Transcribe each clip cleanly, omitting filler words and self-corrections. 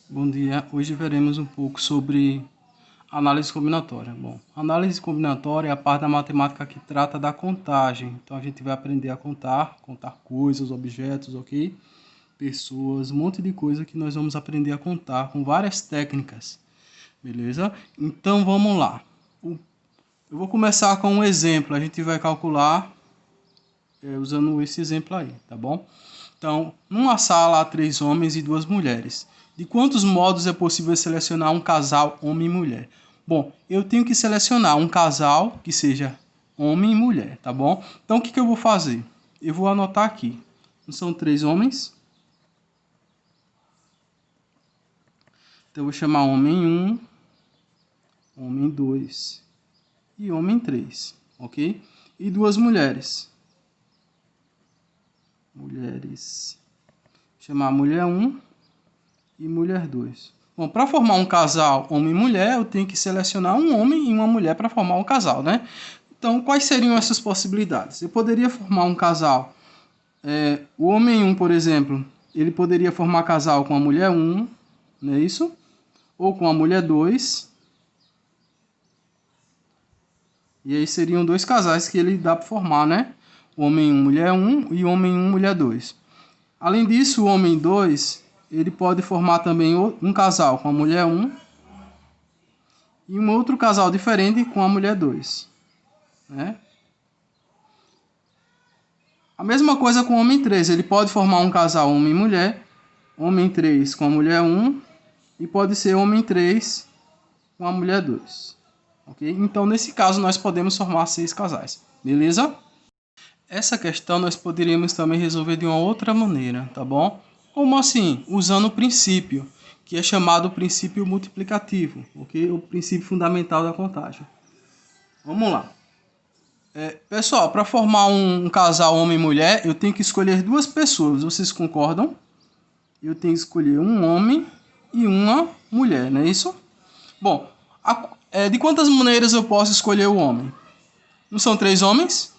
Bom dia, hoje veremos um pouco sobre análise combinatória. Bom, análise combinatória é a parte da matemática que trata da contagem. Então a gente vai aprender a contar coisas, objetos, ok? Pessoas, um monte de coisa que nós vamos aprender a contar com várias técnicas, beleza? Então vamos lá. Eu vou começar com um exemplo, a gente vai calcular usando esse exemplo aí, tá bom? Então, numa sala há 3 homens e 2 mulheres. De quantos modos é possível selecionar um casal homem e mulher? Bom, eu tenho que selecionar um casal que seja homem e mulher, tá bom? Então, o que eu vou fazer? Eu vou anotar aqui. São 3 homens. Então, eu vou chamar homem 1, homem 2 e homem 3, ok? E 2 mulheres. Mulheres. Chamar mulher 1 e mulher 2. Bom, para formar um casal homem e mulher, eu tenho que selecionar um homem e uma mulher para formar um casal, né? Então, quais seriam essas possibilidades? Eu poderia formar um casal. O homem 1, por exemplo, ele poderia formar casal com a mulher 1, não é isso? Ou com a mulher 2. E aí seriam 2 casais que ele dá para formar, né? O homem 1, mulher 1 e o homem 1, mulher 2. Além disso, o homem 2, ele pode formar também um casal com a mulher 1 e um outro casal diferente com a mulher 2, né? A mesma coisa com o homem 3, ele pode formar um casal homem e mulher, homem 3 com a mulher 1 e pode ser homem 3 com a mulher 2. Ok? Então, nesse caso, nós podemos formar 6 casais, beleza? Essa questão nós poderíamos também resolver de uma outra maneira, tá bom? Como assim? Usando o princípio, que é chamado princípio multiplicativo, ok? O princípio fundamental da contagem. Vamos lá. Pessoal, para formar um casal homem e mulher, eu tenho que escolher 2 pessoas, vocês concordam? Eu tenho que escolher um homem e uma mulher, não é isso? Bom, de quantas maneiras eu posso escolher o homem? Não são 3 homens?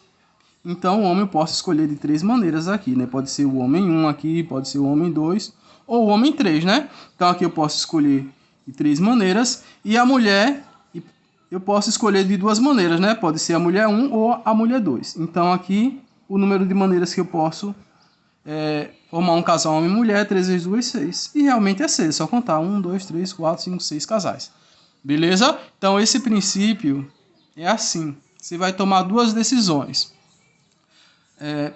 Então, o homem eu posso escolher de 3 maneiras aqui, né? Pode ser o homem 1 aqui, pode ser o homem 2 ou o homem 3, né? Então, aqui eu posso escolher de 3 maneiras. E a mulher, eu posso escolher de 2 maneiras, né? Pode ser a mulher 1 ou a mulher 2. Então, aqui, o número de maneiras que eu posso formar um casal homem e mulher, 3 vezes 2, 6. E realmente é 6, só contar 1, 2, 3, 4, 5, 6 casais. Beleza? Então, esse princípio é assim. Você vai tomar 2 decisões.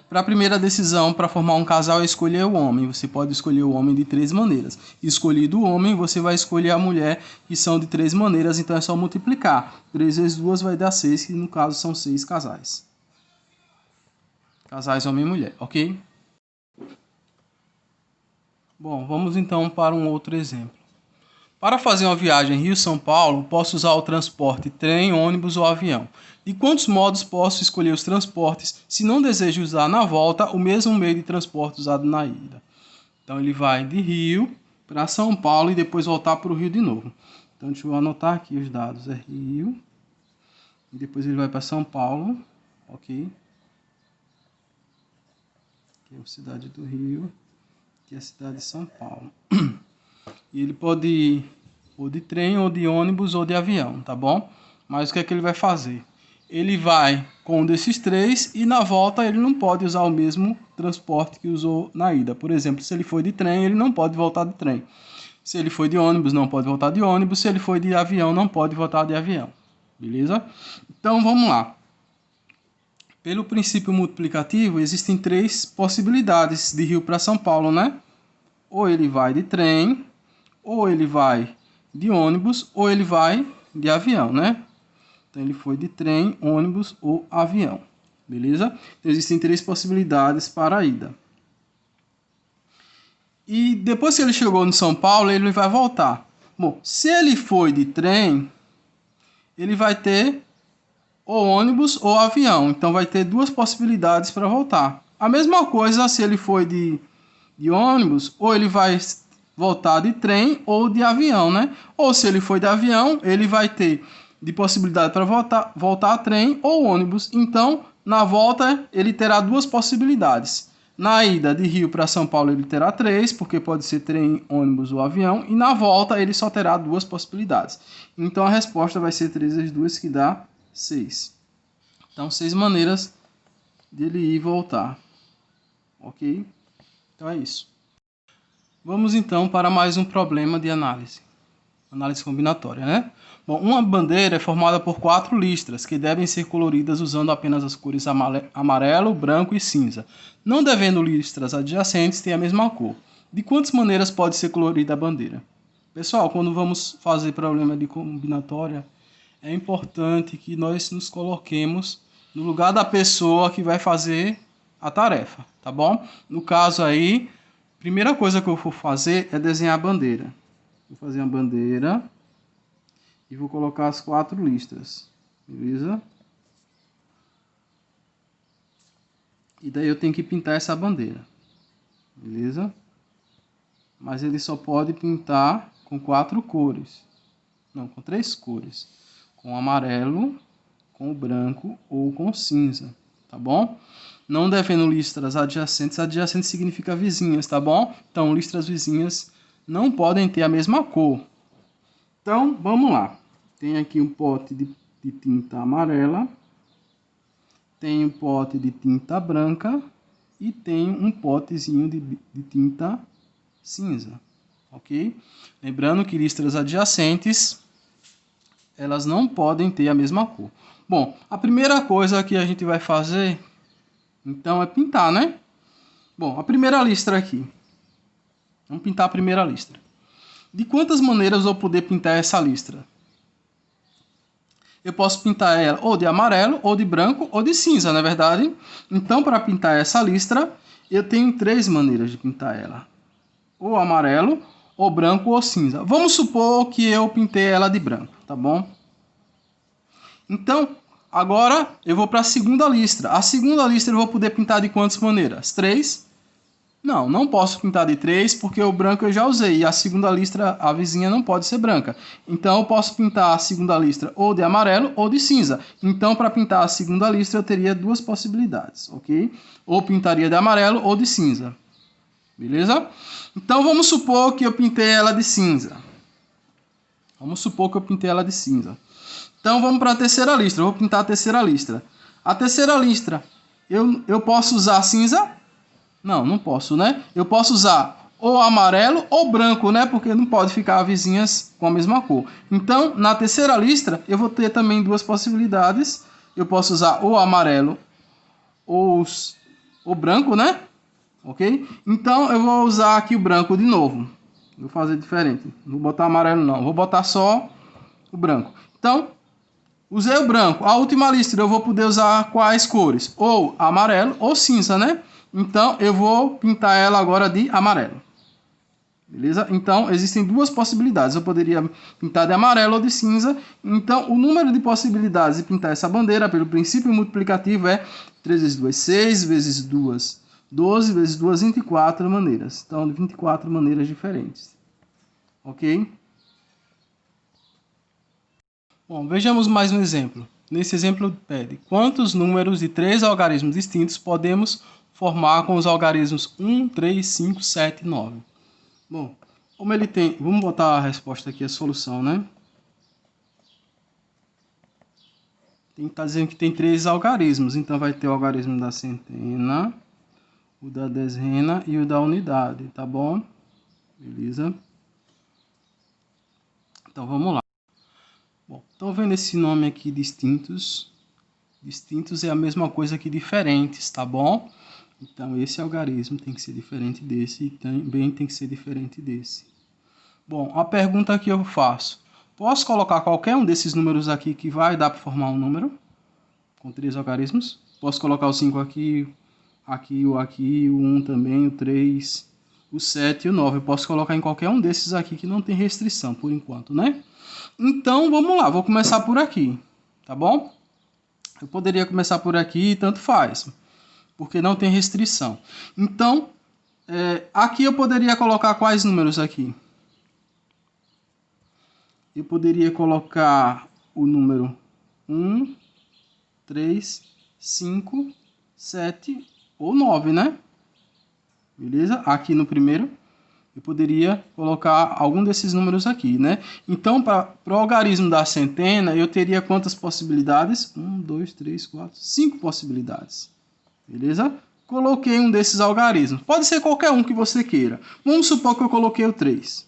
Para a primeira decisão, para formar um casal, é escolher o homem. Você pode escolher o homem de 3 maneiras. Escolhido o homem, você vai escolher a mulher, que são de 3 maneiras, então é só multiplicar. 3 vezes 2 vai dar 6, que no caso são 6 casais. Casais homem e mulher, ok? Bom, vamos então para um outro exemplo. Para fazer uma viagem Rio-São Paulo, posso usar o transporte trem, ônibus ou avião. De quantos modos posso escolher os transportes se não desejo usar na volta o mesmo meio de transporte usado na ida? Então ele vai de Rio para São Paulo e depois voltar para o Rio de novo. Então deixa eu anotar aqui os dados. É Rio e depois ele vai para São Paulo, ok? Aqui é a cidade do Rio, aqui é a cidade de São Paulo. E ele pode ir ou de trem, ou de ônibus, ou de avião, tá bom? Mas o que é que ele vai fazer? Ele vai com um desses 3 e na volta ele não pode usar o mesmo transporte que usou na ida. Por exemplo, se ele foi de trem, ele não pode voltar de trem. Se ele foi de ônibus, não pode voltar de ônibus. Se ele foi de avião, não pode voltar de avião. Beleza? Então, vamos lá. Pelo princípio multiplicativo, existem 3 possibilidades de Rio para São Paulo, né? Ou ele vai de trem, ou ele vai de ônibus, ou ele vai de avião, né? Então, ele foi de trem, ônibus ou avião, beleza? Então, existem 3 possibilidades para a ida. E depois que ele chegou em São Paulo, ele vai voltar. Bom, se ele foi de trem, ele vai ter ou ônibus ou avião. Então, vai ter 2 possibilidades para voltar. A mesma coisa se ele foi de ônibus, ou ele vai voltar de trem ou de avião, né? Ou se ele foi de avião, ele vai ter de possibilidade para voltar a trem ou ônibus. Então, na volta, ele terá 2 possibilidades. Na ida de Rio para São Paulo ele terá 3, porque pode ser trem, ônibus ou avião. E na volta ele só terá 2 possibilidades. Então a resposta vai ser 3 vezes 2, que dá 6. Então 6 maneiras dele ir e voltar. Ok? Então é isso. Vamos então para mais um problema de análise. Análise combinatória, né? Bom, uma bandeira é formada por 4 listras, que devem ser coloridas usando apenas as cores amarelo, branco e cinza. Não devendo listras adjacentes ter a mesma cor. De quantas maneiras pode ser colorida a bandeira? Pessoal, quando vamos fazer problema de combinatória, é importante que nós nos coloquemos no lugar da pessoa que vai fazer a tarefa, tá bom? No caso aí, a primeira coisa que eu vou fazer é desenhar a bandeira. Vou fazer uma bandeira e vou colocar as 4 listras, beleza? E daí eu tenho que pintar essa bandeira, beleza? Mas ele só pode pintar com 4 cores, não, com 3 cores. Com amarelo, com branco ou com cinza, tá bom? Não devendo listras adjacentes, adjacentes significa vizinhas, tá bom? Então listras vizinhas não podem ter a mesma cor. Então, vamos lá. Tem aqui um pote de tinta amarela, tem um pote de tinta branca e tem um potezinho de tinta cinza, ok? Lembrando que listras adjacentes, elas não podem ter a mesma cor. Bom, a primeira coisa que a gente vai fazer, então, é pintar, né? Bom, a primeira listra aqui. Vamos pintar a primeira listra. De quantas maneiras eu vou poder pintar essa listra? Eu posso pintar ela ou de amarelo, ou de branco, ou de cinza, não é verdade? Então, para pintar essa listra, eu tenho 3 maneiras de pintar ela. Ou amarelo, ou branco, ou cinza. Vamos supor que eu pintei ela de branco, tá bom? Então, agora eu vou para a segunda listra. A segunda listra eu vou poder pintar de quantas maneiras? 3? Não, não posso pintar de 3 porque o branco eu já usei. E a segunda listra, a vizinha, não pode ser branca. Então eu posso pintar a segunda listra ou de amarelo ou de cinza. Então para pintar a segunda listra eu teria 2 possibilidades, ok? Ou pintaria de amarelo ou de cinza. Beleza? Então vamos supor que eu pintei ela de cinza. Vamos supor que eu pintei ela de cinza. Então vamos para a terceira listra. Eu vou pintar a terceira listra. A terceira listra, eu posso usar cinza? Não, não posso, né? Eu posso usar ou amarelo ou branco, né? Porque não pode ficar vizinhas com a mesma cor. Então, na terceira listra, eu vou ter também 2 possibilidades. Eu posso usar ou amarelo ou branco, né? Ok? Então, eu vou usar aqui o branco de novo. Vou fazer diferente. Não vou botar amarelo, não. Vou botar só o branco. Então, usei o branco. A última listra, eu vou poder usar quais cores? Ou amarelo ou cinza, né? Então, eu vou pintar ela agora de amarelo. Beleza? Então, existem 2 possibilidades. Eu poderia pintar de amarelo ou de cinza. Então, o número de possibilidades de pintar essa bandeira, pelo princípio multiplicativo, é 3 vezes 2, 6, vezes 2, 12, vezes 2, 24 maneiras. Então, 24 maneiras diferentes. Ok? Bom, vejamos mais um exemplo. Nesse exemplo, pede quantos números de 3 algarismos distintos podemos formar com os algarismos 1, 3, 5, 7 e 9. Bom, como ele tem... Vamos botar a resposta aqui, a solução, né? Está dizendo que tem 3 algarismos. Então, vai ter o algarismo da centena, o da dezena e o da unidade, tá bom? Beleza? Então, vamos lá. Bom, estão vendo esse nome aqui, distintos? Distintos é a mesma coisa que diferentes, tá bom? Então, esse algarismo tem que ser diferente desse e também tem que ser diferente desse. Bom, a pergunta que eu faço. Posso colocar qualquer um desses números aqui que vai dar para formar um número? Com 3 algarismos? Posso colocar o 5 aqui, o 1 também, o 3, o 7 e o 9. Eu posso colocar em qualquer um desses aqui que não tem restrição por enquanto, né? Então, vamos lá. Vou começar por aqui, tá bom? Eu poderia começar por aqui e tanto faz, porque não tem restrição. Então, aqui eu poderia colocar quais números aqui? Eu poderia colocar o número 1, 3, 5, 7 ou 9, né? beleza? Aqui no primeiro, eu poderia colocar algum desses números aqui, né? Então, para o algarismo da centena, eu teria quantas possibilidades? 1, 2, 3, 4, 5 possibilidades, beleza? Coloquei um desses algarismos. Pode ser qualquer um que você queira. Vamos supor que eu coloquei o 3.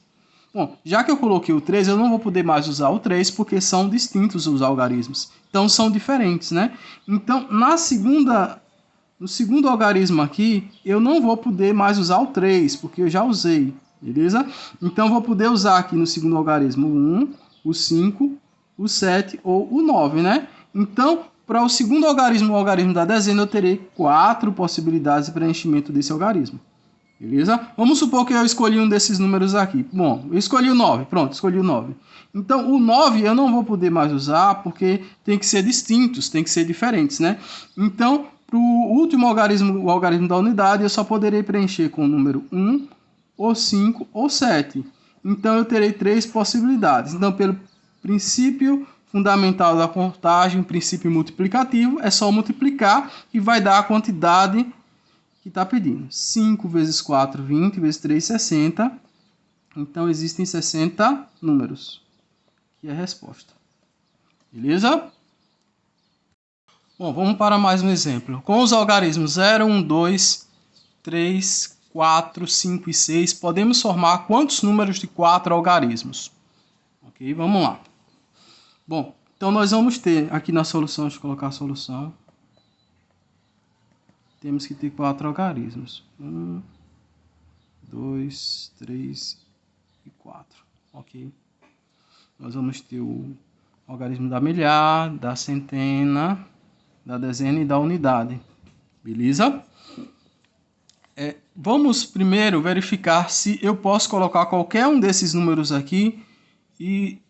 Bom, já que eu coloquei o 3, eu não vou poder mais usar o 3 porque são distintos os algarismos. Então, são diferentes, né? Então, no segundo algarismo aqui, eu não vou poder mais usar o 3, porque eu já usei, beleza? Então, eu vou poder usar aqui no segundo algarismo o 1, o 5, o 7 ou o 9, né? Então, para o segundo algarismo, o algarismo da dezena, eu terei 4 possibilidades de preenchimento desse algarismo. Beleza? Vamos supor que eu escolhi um desses números aqui. Bom, eu escolhi o 9. Pronto, escolhi o 9. Então, o 9 eu não vou poder mais usar porque tem que ser distintos, tem que ser diferentes, né? Então, para o último algarismo, o algarismo da unidade, eu só poderei preencher com o número 1, ou 5, ou 7. Então, eu terei 3 possibilidades. Então, pelo princípio fundamental da contagem, princípio multiplicativo, é só multiplicar e vai dar a quantidade que está pedindo. 5 vezes 4, 20, vezes 3, 60. Então, existem 60 números. Que é a resposta. Beleza? Bom, vamos para mais um exemplo. Com os algarismos 0, 1, 2, 3, 4, 5 e 6, podemos formar quantos números de 4 algarismos? Ok, vamos lá. Bom, então nós vamos ter aqui na solução, deixa eu colocar a solução. Temos que ter 4 algarismos. 1, 2, 3 e 4. Ok? Nós vamos ter o algarismo da milhar, da centena, da dezena e da unidade. Beleza? Vamos primeiro verificar se eu posso colocar qualquer um desses números aqui e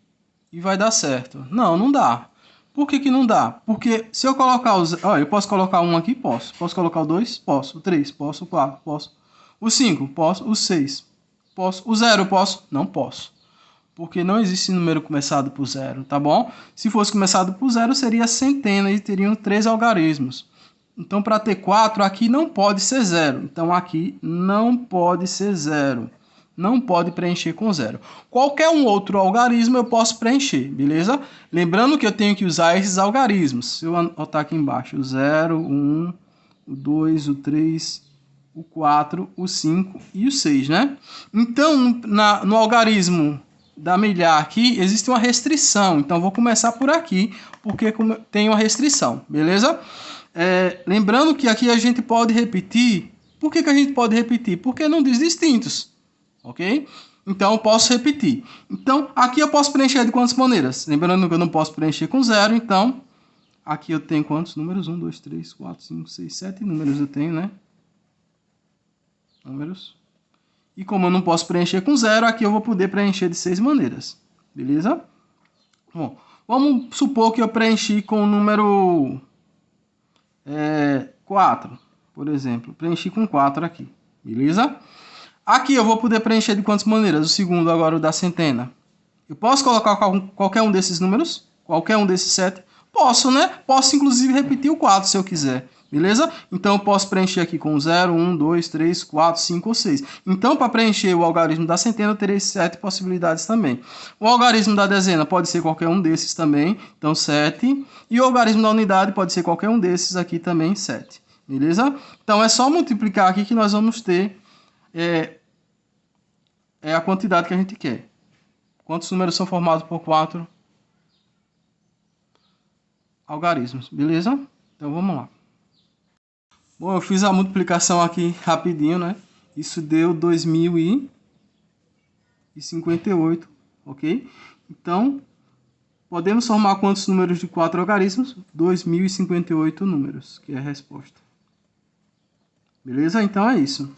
vai dar certo. Não, não dá. Por que não dá? Porque se eu colocar os... Olha, eu posso colocar um aqui? Posso. Posso colocar o 2? Posso. O 3? Posso. O 4? Posso. O 5? Posso. O 6? Posso. O 0? Posso. Não posso. Porque não existe número começado por 0, tá bom? Se fosse começado por 0, seria centena e teriam 3 algarismos. Então, para ter 4, aqui não pode ser 0. Então, aqui não pode ser 0. Não pode preencher com 0. Qualquer um outro algarismo eu posso preencher, beleza? Lembrando que eu tenho que usar esses algarismos. Se eu anotar aqui embaixo, o 0, o 1, o 2, o 3, o 4, o 5 e o 6, né? Então, no algarismo da milhar aqui, existe uma restrição. Então, vou começar por aqui, porque tem uma restrição, beleza? Lembrando que aqui a gente pode repetir. Por que a gente pode repetir? Porque não diz distintos. Ok? Então, eu posso repetir. Então, aqui eu posso preencher de quantas maneiras? Lembrando que eu não posso preencher com 0. Então, aqui eu tenho quantos números? 1, 2, 3, 4, 5, 6, 7 números eu tenho, né? Números. E como eu não posso preencher com 0, aqui eu vou poder preencher de 6 maneiras. Beleza? Bom, vamos supor que eu preenchi com o número 4, por exemplo. Preenchi com 4 aqui. Beleza? Aqui eu vou poder preencher de quantas maneiras? O segundo agora, o da centena. Eu posso colocar qualquer um desses números? Qualquer um desses 7? Posso, né? Posso inclusive repetir o 4 se eu quiser. Beleza? Então eu posso preencher aqui com 0, 1, 2, 3, 4, 5 ou 6. Então, para preencher o algarismo da centena, eu terei 7 possibilidades também. O algarismo da dezena pode ser qualquer um desses também. Então, 7. E o algarismo da unidade pode ser qualquer um desses aqui também, 7. Beleza? Então, é só multiplicar aqui que nós vamos ter a quantidade que a gente quer. Quantos números são formados por 4 algarismos? Beleza? Então, vamos lá. Bom, eu fiz a multiplicação aqui rapidinho, né? Isso deu 2058, ok? Então, podemos formar quantos números de 4 algarismos? 2058 números, que é a resposta. Beleza? Então é isso.